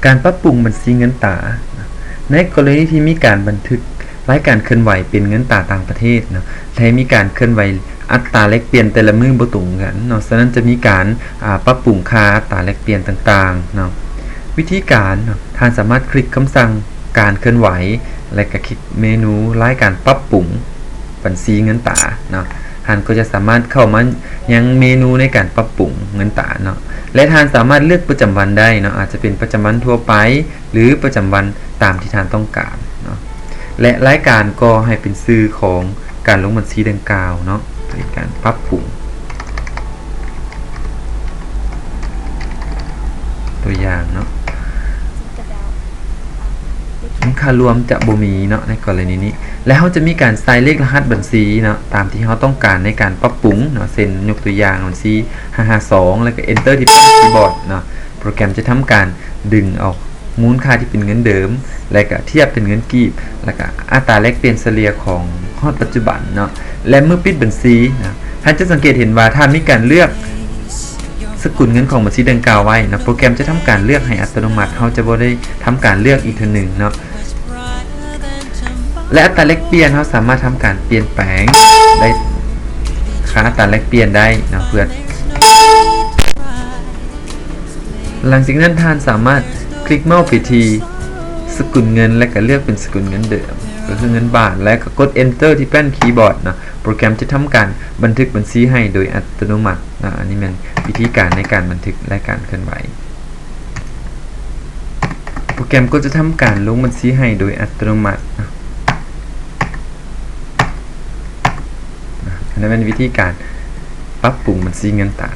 การปรับปรุงบัญชีเงินตราในกรณีที่มีการบันทึกรายการเคลื่อนไหวเป็นเงินตราต่างประเทศเนาะและมีการเคลื่อนไหวอัตราแลกเปลี่ยนแต่ละมื้อบ่ตรงกันเนาะฉะนั้นจะมีการปรับปรุงค่าอัตราแลกเปลี่ยนต่างๆเนาะวิธีการเนาะท่านสามารถคลิกคำสั่งการเคลื่อนไหวและก็คลิกเมนูรายการปรับปรุงบัญชีเงินตราเนาะท่านก็จะสามารถเข้ามายังเมนูในการปรับปรุงเงินตราเนาะและท่านสามารถเลือกประจำวันได้เนาะอาจจะเป็นประจำวันทั่วไปหรือประจำวันตามที่ท่านต้องการเนาะและรายการก็ให้เป็นชื่อของการลงบัญชีดังกล่าวเนาะในการปรับปรุงตัวอย่างเนาะค่ารวมจะบ่มีเนาะในกรณีนี้แล้วเขาจะมีการใส่เลขรหัสบัญชีเนาะตามที่เขาต้องการในการปรับปรุงเนาะเช่นยกตัวอย่างบัญชี552แล้วก็ enter ที่เป็นคีย์บอร์ดเนาะโปรแกรมจะทำการดึงเอามูลค่าที่เป็นเงินเดิมแล้วก็เทียบเป็นเงินกีบแล้วก็อัตราแลกเปลี่ยนเฉลี่ยของฮอดปัจจุบันเนาะและเมื่อปิดบัญชีนะท่านจะสังเกตเห็นว่าถ้ามีการเลือกสกุลเงินของบัญชีดังกล่าวไว้นะโปรแกรมจะทำการเลือกให้อัตโนมัติเขาจะบ่ได้ทำการเลือกอีกทีนึงเนาะและอัตราแลกเปลี่ยนเขาสามารถทำการเปลี่ยนแปลงได้ค่าอัตราแลกเปลี่ยนได้นะเพื่อนหลังจากนั้นท่านสามารถคลิกเมาส์ไปที่สกุลเงินและก็เลือกเป็นสกุลเงินเดิมก็คือเงินบาทและก็กด enter ที่แป้นคีย์บอร์ดนะโปรแกรมจะทำการบันทึกบัญชีให้โดยอัตโนมัตินะอันนี้เป็นวิธีการในการบันทึกและการเคลื่อนไหวโปรแกรมก็จะทำการลงบัญชีให้โดยอัตโนมัตินะอันนั้นเป็นวิธีการปรับปรุงบัญชีเงินตรา